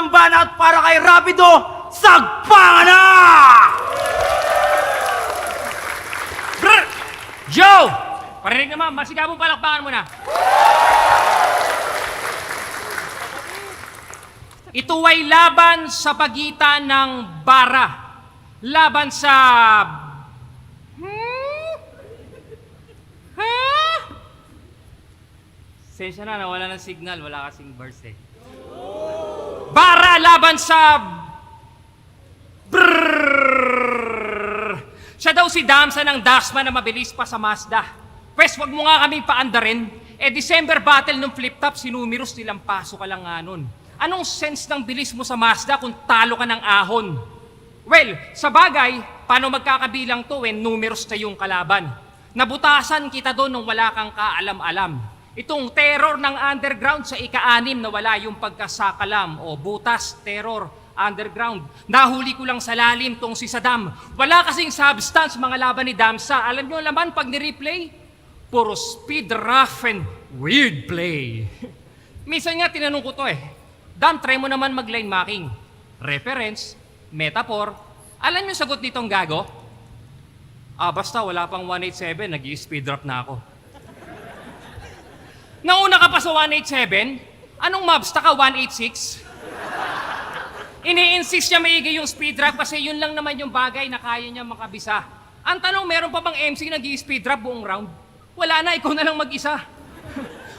ng banat para kay Rapido, sagpangan na! Brr! Joe! Parinig naman, masigabong palakpakan mo na. Ito ay laban sa pagitan ng bara. Laban sa... Sensya na, nawala ng signal. Wala kasing burst eh. Bara laban sa... Brrrr! Siya daw si Damsa ng Dasma na mabilis pa sa Mazda. Pwes, wag mo nga kami paandarin. December battle ng flip-top, sinumiros nilang paso ka lang nga nun. Anong sense ng bilis mo sa Mazda kung talo ka ng ahon? Well, sa bagay, paano magkakabilang to when numeros na yung kalaban? Nabutasan kita doon nung wala kang kaalam-alam. Itong terror ng underground sa ika-anim na wala yung pagkasakalam o butas, terror, underground. Nahuli ko lang sa lalim tong si Saddam. Wala kasing substance mga laban ni Damsa. Alam nyo naman pag ni-replay, puro speed, rough, and weird play. Minsan nga tinanong ko to Dam, try mo naman mag-line marking. Reference, metaphor. Alam nyo sagot nitong gago? Basta wala pang 187, nag-i-speed drop na ako. Nauna ka pa sa 187? Anong mobsta ka, 186? Ini-insist niya maigi yung speed drop kasi yun lang naman yung bagay na kaya niya makabisa. Ang tanong, meron pa bang MC nag-i-speed drop buong round? Wala na, ikaw na lang mag-isa.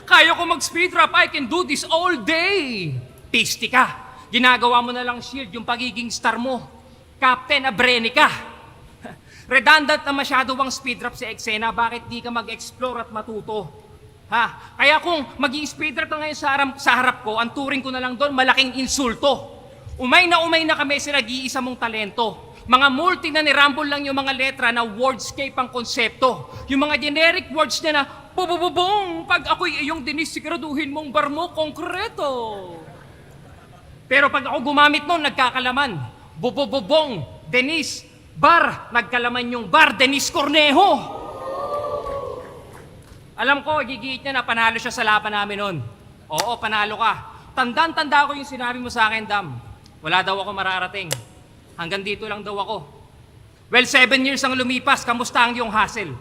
Kaya ko mag-speed drop, I can do this all day. Pisti ka. Ginagawa mo na lang shield yung pagiging star mo. Captain Abreni ka. Redundant na masyado ang speed drop sa eksena, bakit di ka mag-explore at matuto? Kaya kung mag-i-speed drop ka ngayon sa harap ko, ang turing ko na lang doon, malaking insulto. Umay na kami sa nag-iisa mong talento. Mga multi na ni-rumble lang yung mga letra na wordscape ang konsepto. Yung mga generic words niya na, bubububong, pag ako'y iyong dinis, siguraduhin mong bar mo konkreto. Pero pag ako gumamit nun, nagkakalaman. Bubububong, Denise, bar, nagkalaman yung bar, Denise Cornejo. Alam ko, gigiit niya na panalo siya sa laban namin nun. Oo, panalo ka. Tandaan-tanda ko yung sinabi mo sa akin, Dam. Wala daw ako mararating. Hanggang dito lang daw ako. Well, 7 years ang lumipas, kamusta ang iyong hustle?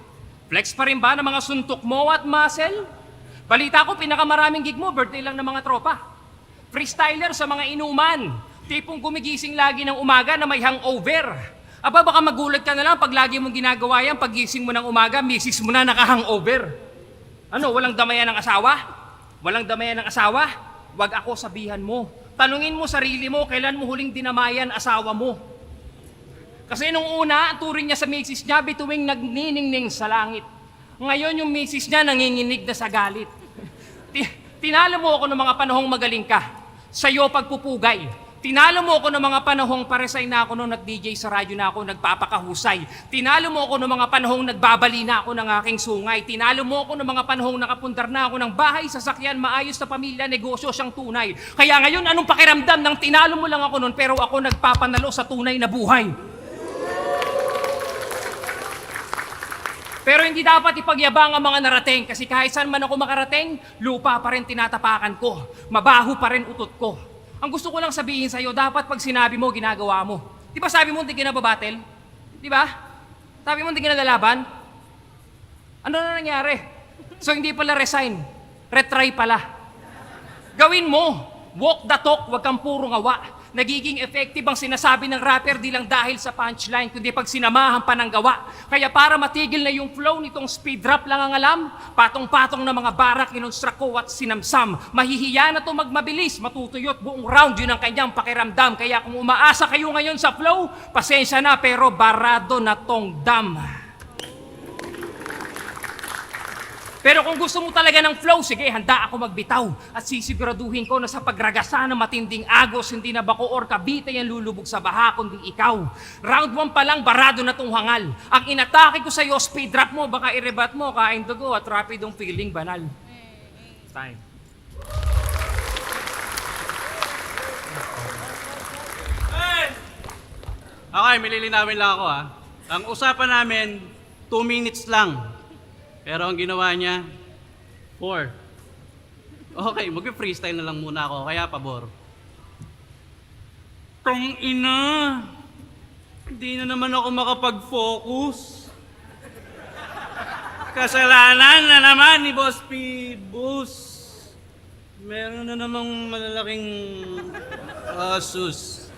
Flex pa rin ba ng mga suntok mo at muscle? Balita ko, pinakamaraming gig mo, birthday lang ng mga tropa. Freestyler sa mga inuman. Tipong gumigising lagi ng umaga na may hangover. Aba, baka magulat ka na lang pag lagi mong ginagawa yan, pag gising mo ng umaga, misis mo na naka-hangover. Ano, walang damayan ng asawa? Walang damayan ng asawa? Wag ako sabihan mo. Tanungin mo sarili mo, kailan mo huling dinamayan asawa mo? Kasi nung una, turing niya sa misis niya, bituing nagniningning sa langit. Ngayon yung misis niya nanginginig na sa galit. Tinalo mo ako ng mga panahong magaling ka. Sa'yo pagpupugay. Tinalo mo ako ng mga panahong paresay na ako nung nag-DJ sa radyo na ako nagpapakahusay. Tinalo mo ako ng mga panahong nagbabali na ako ng aking sungay. Tinalo mo ako ng mga panahong nakapundar na ako ng bahay, sasakyan, maayos na pamilya, negosyo siyang tunay. Kaya ngayon, anong pakiramdam ng tinalo mo lang ako nun pero ako nagpapanalo sa tunay na buhay? Pero hindi dapat ipagyabang ang mga narating kasi kahit saan man ako makarating, lupa pa rin tinatapakan ko. Mabaho pa rin utot ko. Ang gusto ko lang sabihin sa'yo, dapat pag sinabi mo, ginagawa mo. Di ba sabi mo hindi ka nababattle? Di ba? Sabi mo hindi ka nalalaban? Ano na nangyari? So hindi pala resign, retry pala. Gawin mo, walk the talk, wag kang puro ngawa. Nagiging effective ang sinasabi ng rapper di lang dahil sa punchline, kundi pag sinamahan pa ng gawa. Kaya para matigil na yung flow nitong speed rap lang ang alam, patong-patong na mga barak inunstruct ko at sinamsam. Mahihiya na to magmabilis, matutuyot buong round, yun ang kanyang pakiramdam. Kaya kung umaasa kayo ngayon sa flow, pasensya na pero barado na tong dam. Pero kung gusto mo talaga ng flow, sige, handa ako magbitaw. At sisiguraduhin ko na sa pagragasa ng matinding agos, hindi na bako or kabite yan lulubog sa baha, kundi ikaw. Round 1 pa lang, barado na tong hangal. Ang inatake ko sa'yo, speed rap mo, baka irebat mo, kain dugo at rapidong feeling banal. Time. Okay, may lilinawin lang ako Ang usapan namin, 2 minutes lang. Pero ang ginawa niya, 4. Okay, mag-freestyle na lang muna ako, kaya pabor. Tong ina. Hindi na naman ako makapag-focus. Kasalanan na naman ni Boss Pibus. Meron na namang malalaking asus.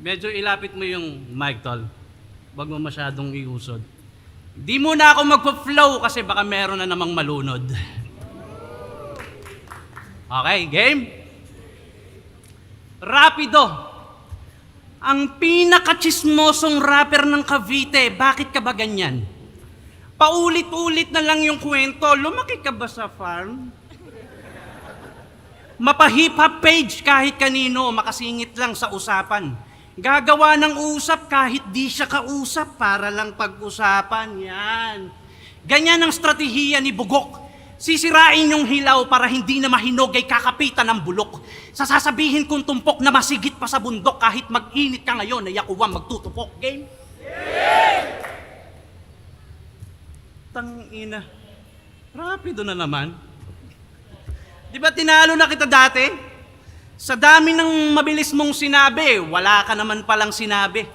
Medyo ilapit mo yung mic, tol. Huwag mo masyadong iusod. Di muna ako magpa-flow kasi baka meron na namang malunod. Okay, game? Rapido. Ang pinaka-chismosong rapper ng Cavite, bakit ka ba ganyan? Paulit-ulit na lang yung kwento, lumaki ka ba sa farm? Mapa-hip-hop page kahit kanino, makasingit lang sa usapan. Gagawa ng usap kahit di siya kausap para lang pag-usapan. Yan. Ganyan ang strategiya ni Bugok. Sisirain yung hilaw para hindi na mahinog ay kakapitan ng bulok. Sasasabihin kong tumpok na masigit pa sa bundok kahit mag-init ka ngayon ay ako ang magtutupok. Game? Tangina. Rapido na naman. Di ba tinalo na kita dati? Sa dami ng mabilis mong sinabi, wala ka naman palang sinabi.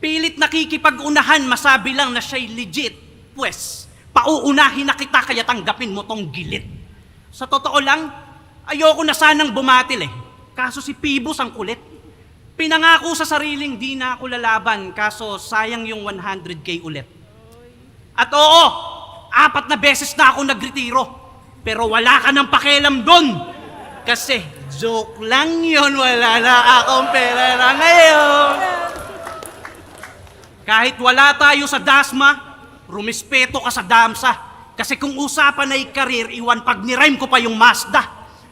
Pilit nakikipag-unahan, masabi lang na siya'y legit. Pwes, pauunahin na kita kaya tanggapin mo tong gilit. Sa totoo lang, ayoko na sanang bumatil eh. Kaso si Pibus ang kulit. Pinangako sa sariling di na ako lalaban, kaso sayang yung 100K ulit. At oo, 4 na beses na ako nagretiro. Pero wala ka ng pakialam doon. Kasi joke lang yun, wala na akong pera na ngayon. Kahit wala tayo sa dasma, rumispeto ka sa damsa. Kasi kung usapan ay karir, iwan pag nirime ko pa yung Mazda.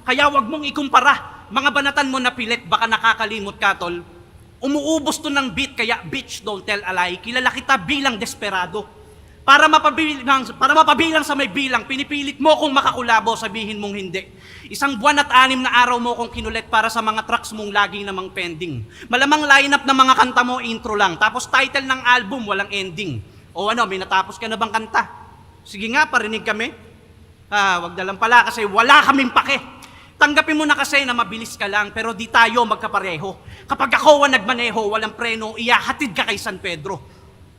Kaya wag mong ikumpara. Mga banatan mo na pilit, baka nakakalimot ka, tol. Umuubos to ng beat, kaya bitch, don't tell a lie. Kilala kita bilang desperado. Para mapabilang sa may bilang, pinipilit mo kung makakulabo, sabihin mong hindi. 1 buwan at 6 na araw mo kong kinulit para sa mga tracks mong lagi namang pending. Malamang lineup ng mga kanta mo, intro lang. Tapos title ng album, walang ending. O ano, may natapos ka na bang kanta? Sige nga, parinig kami. Wag na lang pala kasi wala kaming pake. Tanggapin mo na kasi na mabilis ka lang, pero di tayo magkapareho. Kapag ako ang nagmaneho, walang preno, iyahatid ka kay San Pedro.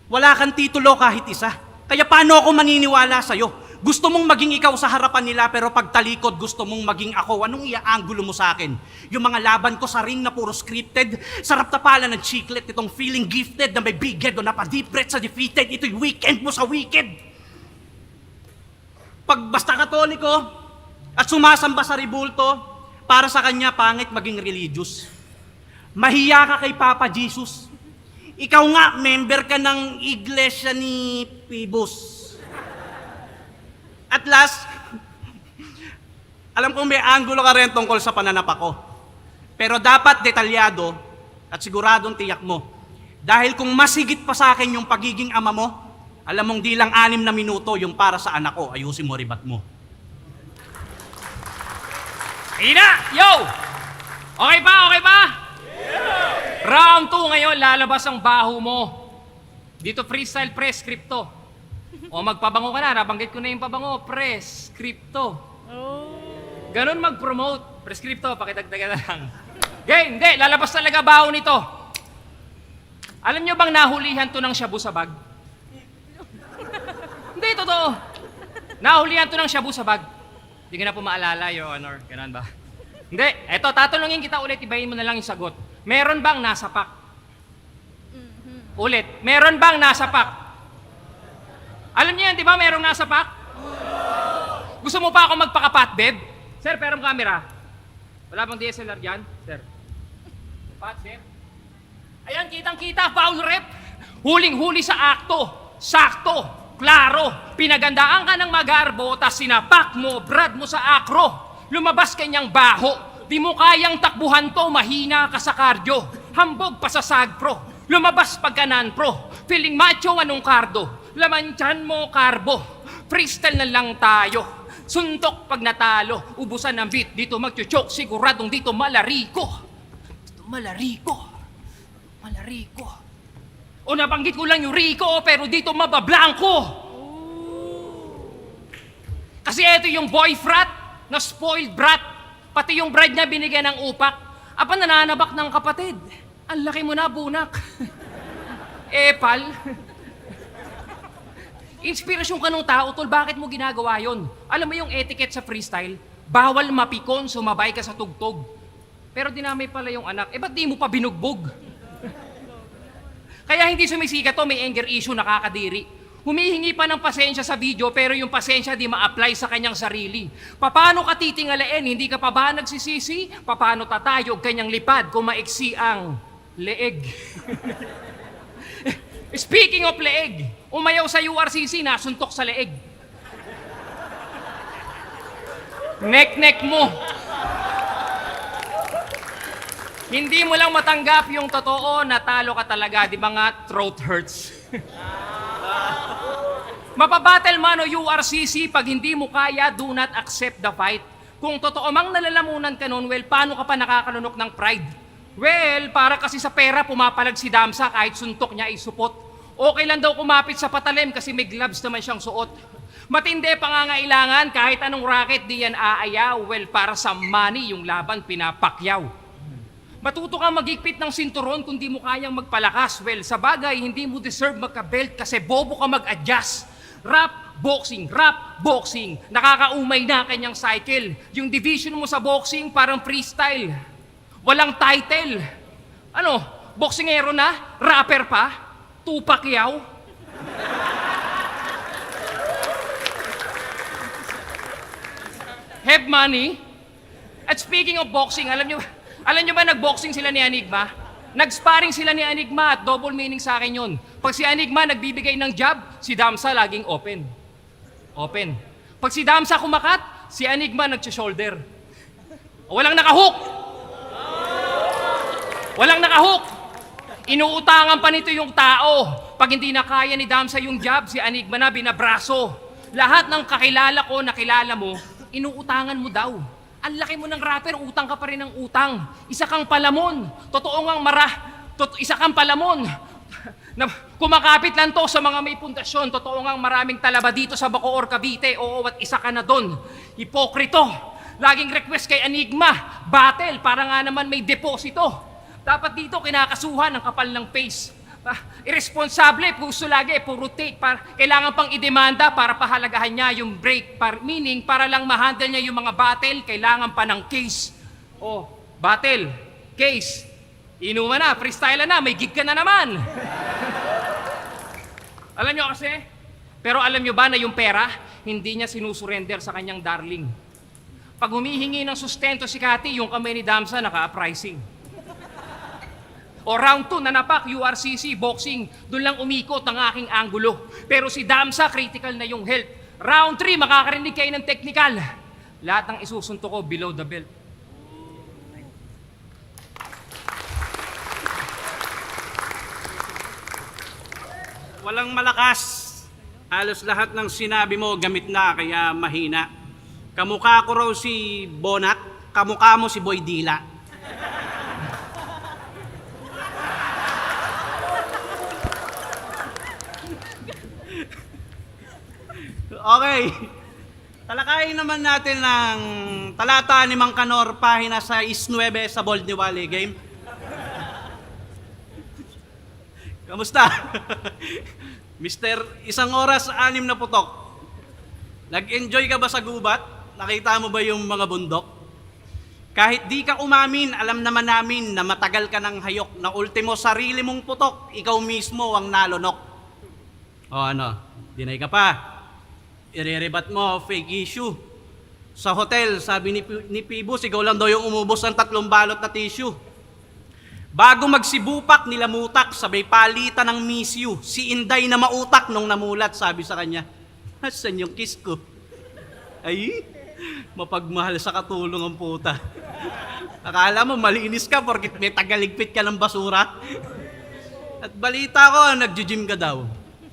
Wala kang titulo kahit isa. Kaya paano ako maniniwala sa'yo? Gusto mong maging ikaw sa harapan nila pero pag talikod gusto mong maging ako. Anong iaanggulo mo sa akin? Yung mga laban ko sa ring na puro scripted? Sarap na pala ng chiclet itong feeling gifted na may big head o napadip breath sa defeated. Ito'y weekend mo sa wicked. Pag basta katoliko at sumasamba sa ribulto, para sa kanya pangit maging religious. Mahiya ka kay Papa Jesus. Ikaw nga, member ka ng iglesia ni Pibus. At last, alam kong may anggulo ka rin tungkol sa pananap ako. Pero dapat detalyado at siguradong tiyak mo. Dahil kung masigit pa sa akin yung pagiging ama mo, alam mong di lang 6 na minuto yung para sa anak ko, ayusin mo ribat mo. Ina! Yo! Okay pa? Okay pa? Round 2 ngayon, lalabas ang baho mo. Dito freestyle, prescripto. O magpabango ka na, nabanggit ko na yung pabango, prescripto. Ganon mag-promote. Prescripto, pakidagdagan na lang. Game, hindi, lalabas talaga baho nito. Alam nyo bang nahulihan to ng shabu sa bag? Hindi, totoo. Nahulihan to ng shabu sa bag. Hindi ka na po maalala, Your Honor. Ganon ba? Hindi, eto, tatanungin kita ulit, ibahin mo na lang yung sagot. Meron bang nasapak? Ulit, meron bang nasapak? Alam niyo yan, di ba merong nasapak? Gusto mo pa ako magpakapat, babe? Sir, perang camera. Wala bang DSLR dyan? Sir. Pat, sir. Ayan, kitang-kita, foul rep. Huling-huli sa akto. Sakto. Klaro. Pinagandaan ka ng magarbo, tas sinapak mo, brad mo sa akro. Lumabas kanyang baho. Di mo kayang takbuhan to, mahina ka sa cardio. Hambog pa sa sagpro. Lumabas pagkanan pro. Feeling macho anong kardo. Laman tiyan mo karbo. Freestyle na lang tayo. Suntok pag natalo. Ubusan ng beat. Dito magchuchok. Siguradong dito malariko. Dito malariko. Malariko. O nabanggit ko lang yung Rico, pero dito mabablanko. Kasi eto yung boy frat. na spoiled brat. Pati yung bride niya binigyan ng upak. Apa nananabak ng kapatid. Ang laki mo na, bunak. Pal. Inspirasyon ka ng tao, tol. Bakit mo ginagawa yon? Alam mo yung etiquette sa freestyle? Bawal mapikon, sumabay ka sa tugtog. Pero dinamay pala yung anak. Ba't di mo pa binugbog? Kaya hindi sumisikat to, may anger issue, nakakadiri. Humihingi pa ng pasensya sa video pero yung pasensya di ma-apply sa kanyang sarili. Paano ka titingalain? Hindi ka pa ba nagsisisi? Paano tatayog kanyang lipad kung maiksi ang leeg? Speaking of leeg, umayaw sa URCC, nasuntok sa leeg. Nek-nek mo. Hindi mo lang matanggap yung totoo, natalo ka talaga, di ba nga throat hurts? Mapabattle man o URCC, pag hindi mo kaya, do not accept the fight. Kung totoo mang nalalamunan ka nun, well, paano ka pa nakakalunok ng pride? Well, para kasi sa pera, pumapalag si Damsa kahit suntok niya ay supot. Okay lang daw kumapit sa patalim kasi may gloves naman siyang suot. Matindi pangangailangan, kahit anong racket di yan aayaw. Well, para sa money, yung laban pinapakyaw. Matuto kang magigpit ng sinturon kung di mo kayang magpalakas. Well, sa bagay, hindi mo deserve magka-belt kasi bobo ka mag-adjust. Rap, boxing. Nakakaumay na kanyang cycle. Yung division mo sa boxing parang freestyle. Walang title. Ano, boksingero na? Rapper pa? Tupac yaw? Have money? At speaking of boxing, alam nyo ba nag-boxing sila ni Enigma? Nag-sparring sila ni Enigma at double meaning sa akin yun. Pag si Enigma nagbibigay ng jab, si Damsa laging open. Open. Pag si Damsa kumakat, si Enigma nag-shoulder. Walang nakahook! Walang nakahook! Inuutangan pa nito yung tao. Pag hindi na kaya ni Damsa yung jab, si Enigma na binabraso. Lahat ng kakilala ko, nakilala mo, inuutangan mo daw. Ang laki mo ng rapper, utang ka pa rin ng utang. Isa kang palamon. Totoo ngang isa kang palamon. Na kumakapit lang to sa mga may pundasyon. Totoo ngang maraming talaba dito sa Bacoor, Cavite. Oo, at isa ka na doon. Hipokrito. Laging request kay Enigma. Battle, para nga naman may deposito. Dapat dito kinakasuhan ng kapal ng face. Irresponsable, gusto lagi, puro take. Kailangan pang idemanda para pahalagahan niya yung break. Meaning, para lang ma-handle niya yung mga battle, kailangan pa ng case. Oh, battle, case, inuman na, freestyle na, may gig ka na naman. Alam niyo kasi, pero alam niyo ba na yung pera, hindi niya sinusurrender sa kanyang darling. Pag humihingi ng sustento si Cathy, yung kamay ni Damsa naka-pricing. O round 2, nanapak, URCC, boxing, doon lang umikot ang aking anggulo. Pero si Damsa, critical na yung health. Round 3, makakarinig kayo ng technical. Lahat ng isusunto ko below the belt. Walang malakas. Halos lahat ng sinabi mo gamit na kaya mahina. Kamukha ko raw si Bonat, kamukha mo si Boy Dila. Okay. Talakayin naman natin ng talata ni Mang Kanor, pahina sa 9 sa Bold ni Wally game. Kamusta? Mister, 1 oras, 6 na putok. Nag-enjoy ka ba sa gubat? Nakita mo ba yung mga bundok? Kahit di ka umamin, alam naman namin na matagal ka ng hayok na ultimo sarili mong putok, ikaw mismo ang nalunok. O ano, dinay ka pa. Irerebat mo, fake issue. Sa hotel, sabi ni Pibus, ikaw lang daw yung umubos ng 3 balot na tissue. Bago magsibupak, nilamutak, sabay palitan ng miss you. Si Inday na mautak nung namulat, sabi sa kanya, asan yung kiss ko? Ay, mapagmahal sa katulong ang puta. Akala mo, malinis ka porkit may tagaligpit ka ng basura. At balita ko, nagji-gym ka daw.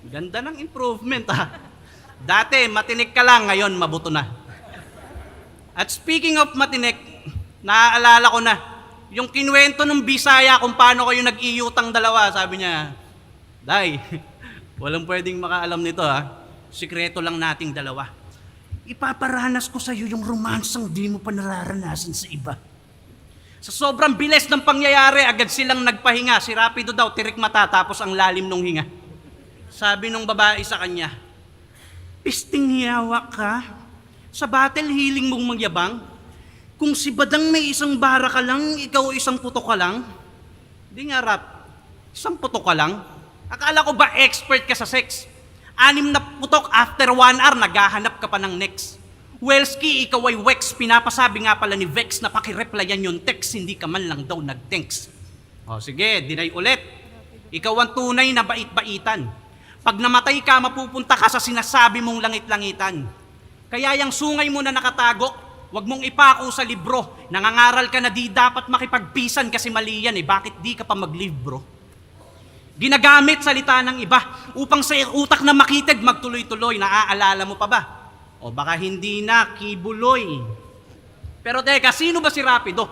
Ganda ng improvement ha. Dati, matinik ka lang, ngayon mabuto na. At speaking of matinik, naaalala ko na, yung kinuwento ng Bisaya kung paano kayo nag-iyutang dalawa, sabi niya, Day, walang pwedeng makaalam nito ha, sikreto lang nating dalawa. ipaparanas ko sa'yo yung romansang di mo pa nararanasan sa iba. Sa sobrang bilis ng pangyayari, agad silang nagpahinga. Si Rapido daw, tirik mata, tapos ang lalim nung hinga. Sabi nung babae sa kanya, pisting hiyawa ka? Sa battle healing mong magyabang? Kung si Badang may isang bara ka lang, ikaw isang puto ka lang? Di nga, Rap. Isang puto ka lang? Akala ko ba expert ka sa sex? 6 na putok after 1 hour, naghahanap ka pa ng next. Welski, ikaw ay Wex. Pinapasabi nga pala ni Vex na pakireplyan yung text, hindi ka man lang daw nag-thanks. O sige, dinay ulit. Ikaw ang tunay na bait-baitan. Pag namatay ka, mapupunta ka sa sinasabi mong langit-langitan. Kaya yung sungay mo na nakatago, wag mong ipako sa libro. Nangangaral ka na di dapat makipagpisan kasi mali yan eh. Bakit di ka pa maglibro? Ginagamit salita ng iba upang sa utak na makitig magtuloy-tuloy. Naaalala mo pa ba? O baka hindi na, kibuloy. Pero teka, sino ba si Rapido?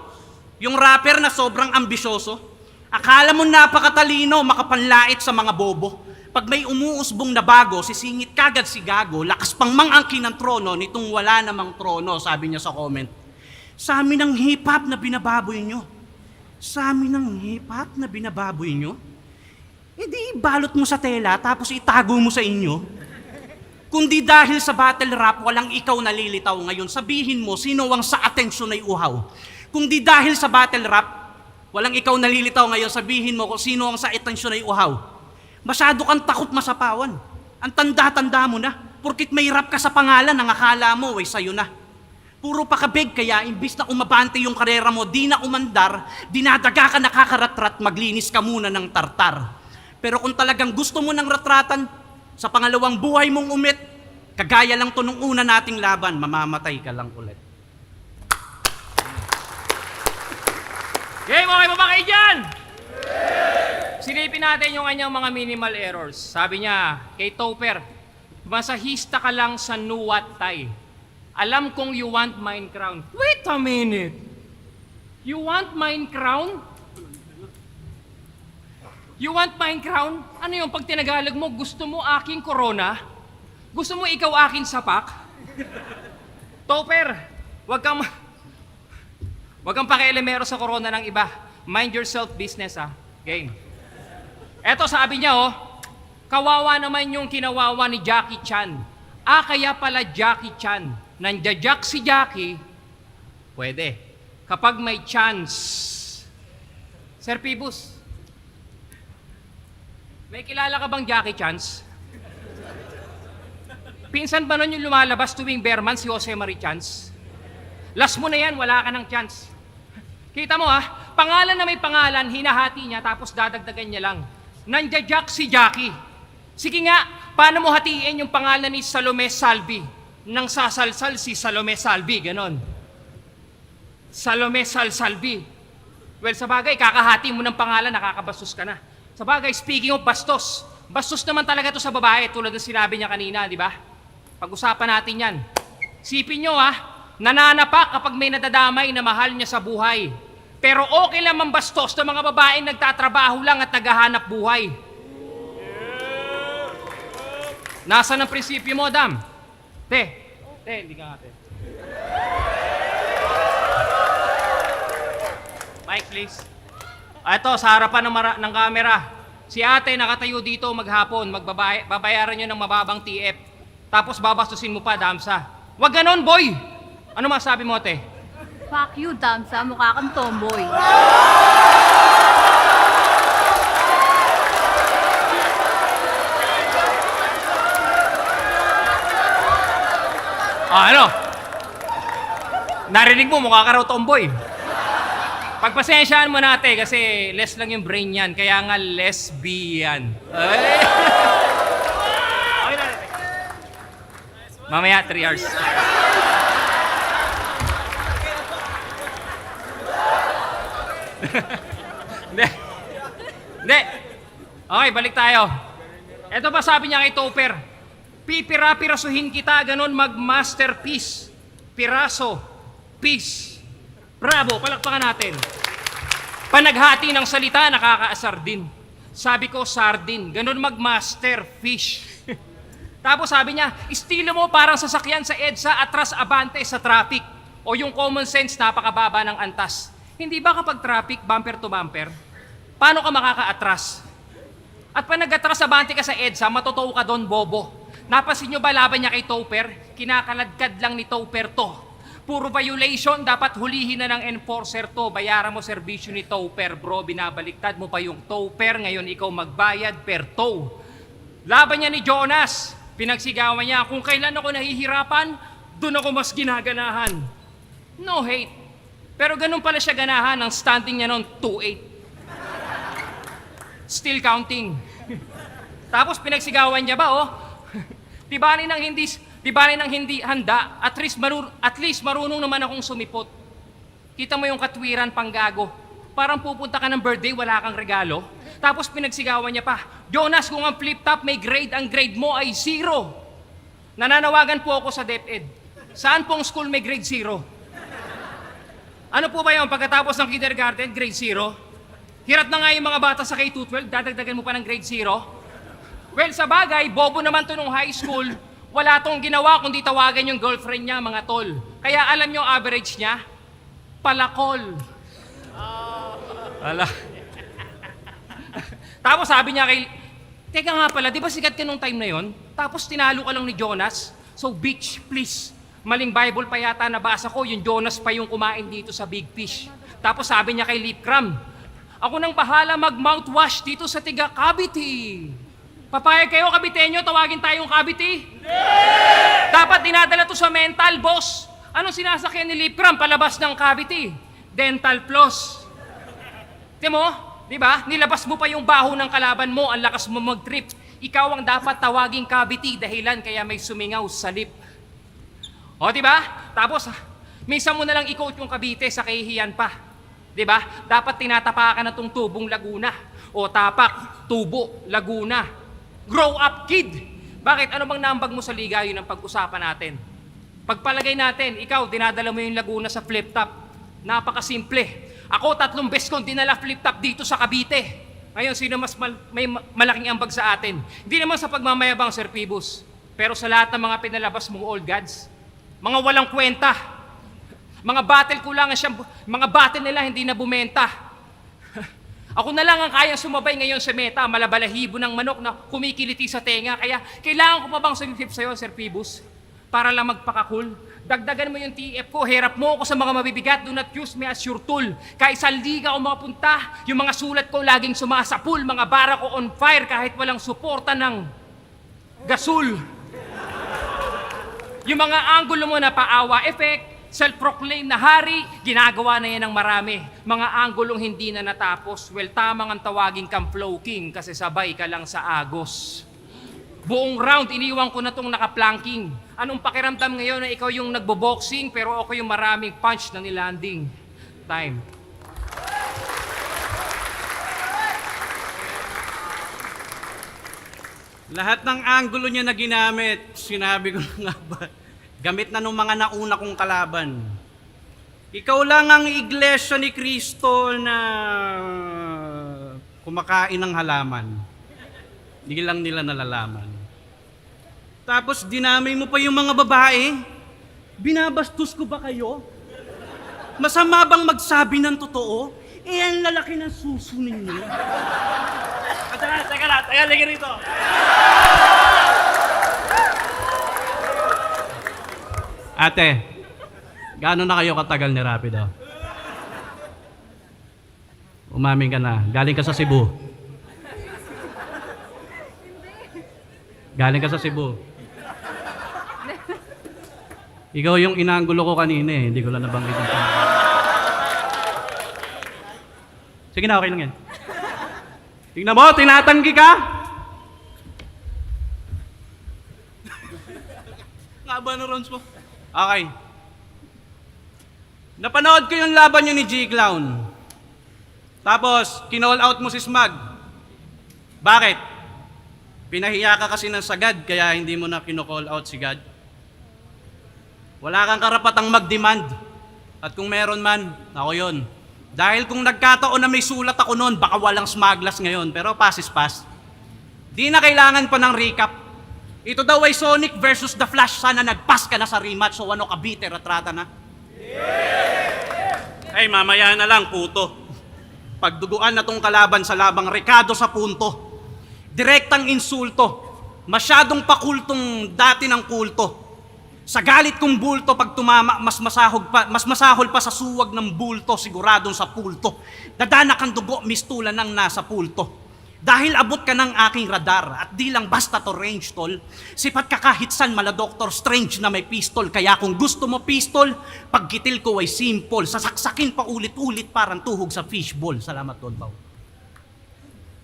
Yung rapper na sobrang ambisyoso? Akala mo napakatalino, makapanlait sa mga bobo. Pag may umuusbong na bago, sisingit kagad si Gago, lakas pang mangangkin ng trono, nitong wala namang trono, sabi niya sa comment. Sa amin ang hip-hop na binababoy nyo. Sa amin ang hip-hop na binababoy nyo? Hindi balot mo sa tela, tapos itago mo sa inyo. Kundi dahil sa battle rap, walang ikaw nalilitaw ngayon, sabihin mo, sino ang sa atensyon ay uhaw? Kundi dahil sa battle rap, walang ikaw nalilitaw ngayon, sabihin mo kung sino ang sa atensyon ay uhaw. Masyado kang takot masapawan. Ang tanda-tanda mo na, porkit may rap ka sa pangalan, ang akala mo ay sayo na. Puro pakabig, kaya imbis na umabante yung karera mo, di na umandar, dinadaga ka nakakaratrat, maglinis ka muna ng tartar. Pero kung talagang gusto mo ng ratratan, sa pangalawang buhay mong umit, kagaya lang to nung una nating laban, mamamatay ka lang ulit. Game, okay ba ba kayo dyan? Silipin natin yung kanyang mga minimal errors. Sabi niya, kay Topper, masahista ka lang sa nuwatay. Alam kong you want mine crown. Wait a minute. You want mine crown? You want mine crown? Ano yung pag tinagalog mo, gusto mo aking corona? Gusto mo ikaw aking sapak? Topper, wag kang pakialamero sa corona ng iba. Mind yourself business Game. Eto sabi niya kawawa naman yung kinawawa ni Jackie Chan. Kaya pala Jackie Chan. Nandiyajack si Jackie. Pwede. Kapag may chance. Sir Pibus, may kilala ka bang Jackie Chance? Pinsan ba nun yung lumalabas tuwing Bearman si Jose Marie Chance? Last mo na yan, wala ka ng chance. Kita mo pangalan na may pangalan, hinahati niya tapos dadagdagan niya lang. Nandiyajack si Jackie. Sige nga, paano mo hatiin yung pangalan ni Salome Salvi? Nang sasalsal si Salome Salvi, ganon. Salome Salvi. Well, sa bagay, kakahati mo ng pangalan, nakakabastos ka na. Sa bagay, speaking of bastos, bastos naman talaga to sa babae tulad ng sinabi niya kanina, di ba? Pag-usapan natin yan. Sipin nyo nananapak kapag may nadadamay na mahal niya sa buhay. Pero okay lang mambastos ng mga babaeng nagtatrabaho lang at naghahanap buhay. Nasaan ang prinsipyo mo, Dam? Hindi ka ate. Mike, please. Ito, sa harapan ng camera, si ate nakatayo dito maghapon, babayaran nyo ng mababang TF. Tapos babastusin mo pa, Damsa. Wag ganon, boy! Ano masabi mo, ate? Fuck you, Damsa. Mukha kang tomboy. Ano? Narinig mo, mukha ka raw tomboy. Pagpasensyaan mo natin kasi less lang yung brain yan, kaya nga lesbian. Ay! Okay na. Mamaya, 3 hours. Hindi. Okay, balik tayo. Ito pa sabi niya kay Topper. Pipira-pirasuhin kita, ganon mag-masterpiece. Piraso. Peace. Bravo, palakpakan natin. Panaghati ng salita, nakakaasar din. Sabi ko, sardin. Ganon mag-master fish. Tapos sabi niya, estilo mo parang sasakyan sa EDSA atras abante sa traffic. O yung common sense, napakababa ng antas. Hindi ba kapag traffic, bumper to bumper, paano ka makaka-atras? At pag nag-atras abante ka sa EDSA, matotoo ka doon, bobo. Napansin nyo ba laban niya kay Topper? Kinakaladkad lang ni Topper to. Puro violation, dapat hulihin na ng enforcer to. Bayaran mo serbisyo ni Topper, bro. Binabaliktad mo pa yung Topper. Ngayon ikaw magbayad per tow. Laban niya ni Jonas. Pinagsigawan niya, kung kailan ako nahihirapan, doon ako mas ginaganahan. No hate. Pero ganun pala siya ganahan. Ang standing niya noon, 2-8. Still counting. Tapos pinagsigawan niya ba, oh? Di bali nang hindi handa, at least marunong naman akong sumipot. Kita mo yung katwiran panggago. Parang pupunta ka ng birthday, wala kang regalo. Tapos pinagsigawan niya pa, Jonas, kung ang flip-top may grade, ang grade mo ay 0. Nananawagan po ako sa DepEd. Saan pong school may grade 0? Ano po ba yung pagkatapos ng kindergarten, grade 0? Hirap na nga yung mga bata sa K-12, dadagdagan mo pa ng grade 0? Well, sa bagay, bobo naman to nung high school. Wala tong ginawa kundi tawagan yung girlfriend niya, mga tol. Kaya alam nyo average niya? Palakol. Ala. Tapos sabi niya kay... Teka nga pala, di ba sikat ka nung time na yon? Tapos tinalo ka lang ni Jonas? So bitch, please. Maling Bible pa yata nabasa ko, yung Jonas pa yung kumain dito sa Big Fish. Tapos sabi niya kay Lip Cram, ako nang bahala mag-mouthwash dito sa tiga Cavite. Papayag kayo, Kabitenyo, tawagin tayong Cavite? Dapat dinadala to sa mental, boss. Anong sinasakyan ni Lip Cram palabas ng Cavite? Dental floss. Di mo? Di ba? Nilabas mo pa yung baho ng kalaban mo, ang lakas mo mag-trip. Ikaw ang dapat tawaging Cavite dahilan kaya may sumingaw sa lip. O, di ba? Tapos, minsan mo na lang i-quote yung Cavite sa kahihiyan pa. Di ba? Dapat tinatapakan na tong tubong Laguna. O tapak, tubo, Laguna. Grow up, kid! Bakit? Ano bang naambag mo sa liga? Yun ang pag-usapan natin. Pagpalagay natin, ikaw, dinadala mo yung Laguna sa flip-top. Napakasimple. Ako, 3 beses kong dinala flip-top dito sa Cavite. Ngayon, sino mas may malaking ambag sa atin? Hindi naman sa pagmamayabang, Sir Pibus. Pero sa lahat ng mga pinalabas mong old gods, mga walang kwenta, mga battle kulangan siya, mga battle nila hindi na bumenta. Ako na lang ang kayang sumabay ngayon sa meta, malabalahibo ng manok na kumikiliti sa tenga. Kaya kailangan ko pa bang sumipip sa'yo, Sir Pibus? Para lang magpakakul. Dagdagan mo yung TF ko, herap mo ako sa mga mabibigat, do not use me as your tool. Kahit sa liga o mapunta, yung mga sulat ko laging sumasapul, mga bara ko on fire kahit walang suporta ng gasul. Yung mga angulo mo na paawa effect, self-proclaim na hari, ginagawa na yan ng marami. Mga anggulong hindi na natapos, well, tamang ang tawagin kang flow king kasi sabay ka lang sa agos. Buong round, iniwan ko na tong naka-planking. Anong pakiramdam ngayon na ikaw yung nagbo-boxing pero ako yung maraming punch na nilanding? Time. Lahat ng anggulo niya na ginamit, sinabi ko na nga ba, gamit na nung mga nauna kong kalaban. Ikaw lang ang iglesia ni Kristo na kumakain ng halaman. Hindi lang nila nalalaman. Tapos dinamay mo pa yung mga babae. Binabastos ko ba kayo? Masama bang magsabi ng totoo? Eh, ang lalaki ng suso ninyo. Teka lang, lagyan rito. Ate, gaano na kayo katagal ni Rapido? Umamin ka na. Galing ka sa Cebu. Galing ka sa Cebu. Ikaw yung inanggulo ko kanina eh. Hindi ko lang nabanggit ang pangalan. Sige na, okay lang yan. Tingnan mo, tinatanggi ka! Nga ba na rounds mo? Okay. Napanood ko yung laban nyo ni G-Clown. Tapos, kinall out mo si Smag. Bakit? Pinahiya ka kasi ng sagad, kaya hindi mo na kinocall out si God. Wala kang karapatang mag-demand. At kung meron man, ako yun. Dahil kung nagkataon na may sulat ako noon, baka walang smaglas ngayon. Pero pass is pass. Di na kailangan pa ng recap. Ito daw ay Sonic versus The Flash. Sana nag-pass ka na sa rematch. So ano ka, bitter at rata na? Ay, mamaya na lang, puto. Pagduguan na tong kalaban sa labang Ricardo sa punto. Direktang insulto. Masyadong pakultong dati ng kulto. Sa galit kong bulto, pag tumama, mas masahol pa sa suwag ng bulto, siguradong sa pulto. Dadanak ang dugo, mistulan ng nasa pulto. Dahil abot ka ng aking radar at di lang basta to range, tol. Sipat ka kahit san mala Doctor Strange na may pistol. Kaya kung gusto mo pistol, paggitil ko ay simple. Sasaksakin pa ulit-ulit parang tuhog sa fishball. Salamat, Don Pao.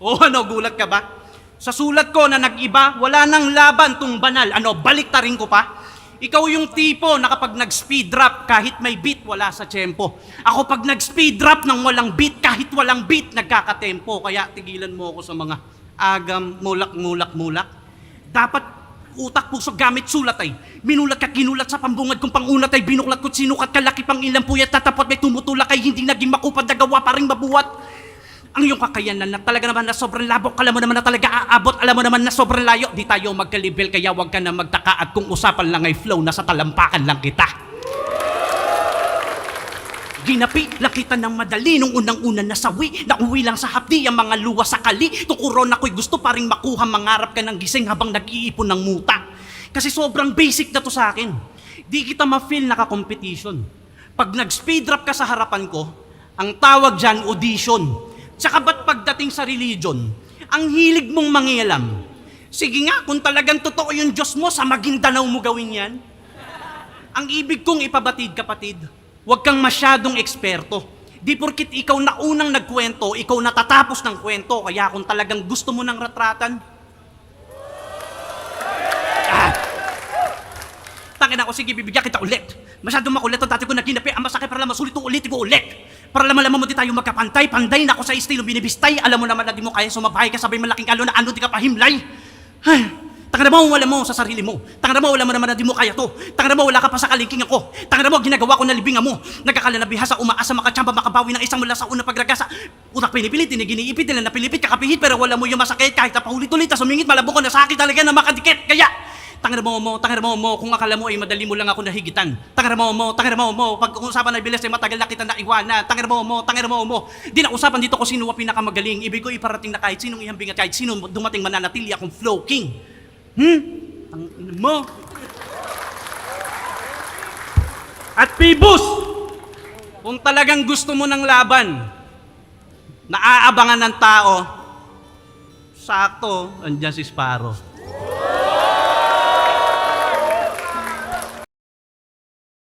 Oh, ano, gulat ka ba? Sa sulat ko na nag-iba, wala nang laban tong banal. Ano, baliktarin ko pa? Ikaw yung tipo na kapag nag-speed drop, kahit may beat, wala sa tempo. Ako pag nag-speed drop ng walang beat, kahit walang beat, nagkakatempo. Kaya tigilan mo ako sa mga agam, mulak. Dapat utak, puso, gamit, sulat ay. Minulat ka, kinulat sa pambungad kong pangunat ay binuklat ko't sinukat kalaki pang ilang puyat tatapot may tumutulak ay hindi naging makupad na gawa pa rin mabuhat. Ang iyong kakayanan na talaga naman na sobrang labok, alam mo naman na talaga aabot, alam mo naman na sobrang layo, di tayo magkalibel, kaya wag ka na magtaka at kung usapan lang ay flow, nasa talampakan lang kita. Ginapi, lakita ng madali nung unang-una nasawi, nauwi lang sa hapdi ang mga luwa sa kali, tukuron ako'y gusto pa rin makuha, mangarap ka ng gising habang nag-iipon ng muta. Kasi sobrang basic na to sa akin, di kita ma-feel naka-competition. Pag nag-speed rap ka sa harapan ko, ang tawag dyan, audition. Tsaka ba't pagdating sa religion, ang hilig mong mangialam? Sige nga, kung talagang totoo yung Diyos mo, sa Maguindanao mo gawin yan. Ang ibig kong ipabatid, kapatid, huwag kang masyadong eksperto. Di porkit ikaw na unang nagkwento, ikaw natatapos ng kwento, kaya kung talagang gusto mo ng ratratan, tangin ako, sige, bibigyan kita ulit. Masyadong makulit ang dati ko na ginapi, ang masakit para lang masulit ko ulit ko ulit. Para laman mo di tayo magkapantay, panday na ako sa estilo binibistay. Alam mo naman na di mo kaya sumabahay ka sabay malaking alo na ano di ka pahimlay. Ay, tanga na mo, wala mo sa sarili mo. Tanga na mo, wala mo naman na di mo kaya to. Tanga na mo, wala ka pa sa kalingking ako. Tanga na mo, ginagawa ko na libingan mo. Nagkakala na bihasa, umaasa, makatsamba, makabawi ng isang mula sa una pagragasa. Utak pinipilit, tiniginiipit, nila napilipit, kakapihit, pero wala mo yung masakit. Kahit na paulit-ulit, sumingit, malabo ko na sakit talaga na makadikit. Kaya, tanga na mo, kung akala mo ay madali mo lang ako nahigitan. Tanga na mo, pag usapan na bilis ay matagal na kita naiwanan. Tanga na mo. Di na usapan dito kung sino ang pinakamagaling. Ibig ko iparating na kahit sinong ihambing at kahit sino dumating mananatili akong flow king. Tangina mo. At Pibus, kung talagang gusto mo ng laban, naaabangan ng tao, sakto, andyan si Sparrow.